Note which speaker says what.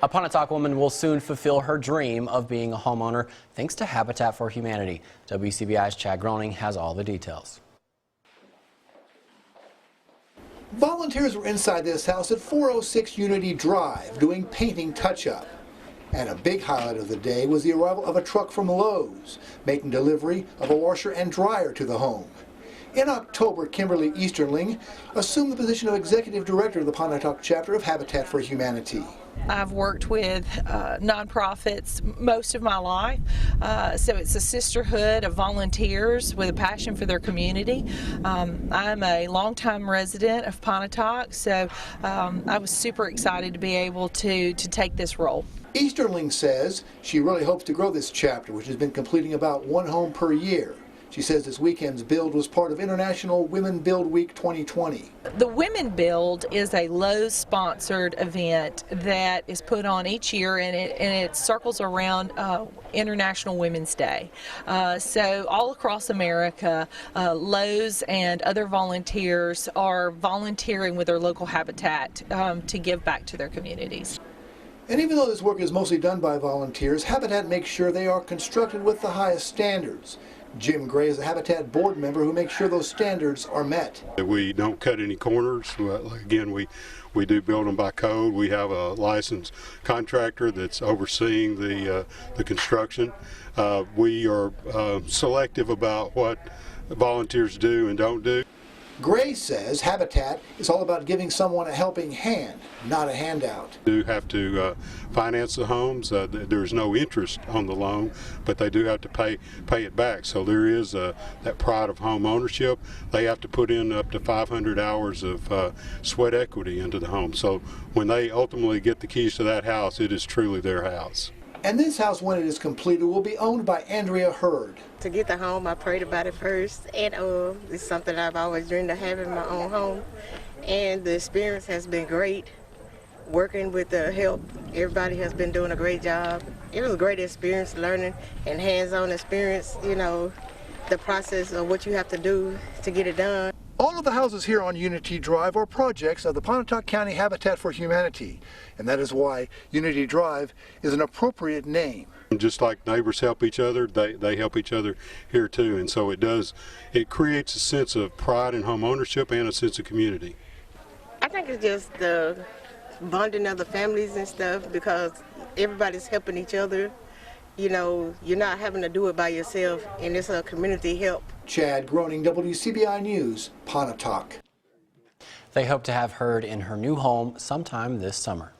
Speaker 1: A Pontotoc woman will soon fulfill her dream of being a homeowner thanks to Habitat for Humanity. WCBI's Chad Groening has all the details.
Speaker 2: Volunteers were inside this house at 406 Unity Drive doing painting touch-up. And a big highlight of the day was the arrival of a truck from Lowe's, making delivery of a washer and dryer to the home. In October, Kimberly Easterling assumed the position of Executive Director of the Pontotoc Chapter of Habitat for Humanity.
Speaker 3: I've worked with nonprofits most of my life, so it's a sisterhood of volunteers with a passion for their community. I'm a longtime resident of Pontotoc, so I was super excited to be able to take this role.
Speaker 2: Easterling says she really hopes to grow this chapter, which has been completing about one home per year. She says this weekend's build was part of International Women Build Week 2020.
Speaker 3: The Women Build is a Lowe's-sponsored event that is put on each year, and it circles around International Women's Day. So all across America, Lowe's and other volunteers are volunteering with their local habitat to give back to their communities.
Speaker 2: And even though this work is mostly done by volunteers, Habitat makes sure they are constructed with the highest standards. Jim Gray is a Habitat board member who makes sure those standards are met.
Speaker 4: We don't cut any corners. Again, we do build them by code. We have a licensed contractor that's overseeing the construction. We are selective about what volunteers do and don't do.
Speaker 2: Gray says Habitat is all about giving someone a helping hand, not a handout.
Speaker 4: They do have to finance the homes. There's no interest on the loan, but they do have to pay it back. So there is that pride of home ownership. They have to put in up to 500 hours of sweat equity into the home. So when they ultimately get the keys to that house, it is truly their house.
Speaker 2: And this house, when it is completed, will be owned by ANDREA HURD.
Speaker 5: To get the home, I prayed about it first, and it's something I've always dreamed of having my own home. And the experience has been great. Working with the help, everybody has been doing a great job. It was a great experience, learning and hands-on experience, you know, the process of what you have to do to get it done.
Speaker 2: All of the houses here on Unity Drive are projects of the Pontotoc County Habitat for Humanity, and that is why Unity Drive is an appropriate name.
Speaker 4: Just like neighbors help each other, they help each other here too, and so it creates a sense of pride in home ownership and a sense of community.
Speaker 5: I think it's just the bonding of the families and stuff, because everybody's helping each other. You know, you're not having to do it by yourself, and it's a community help.
Speaker 2: Chad Groening, WCBI News, Pontotoc.
Speaker 1: They hope to have HURD in her new home sometime this summer.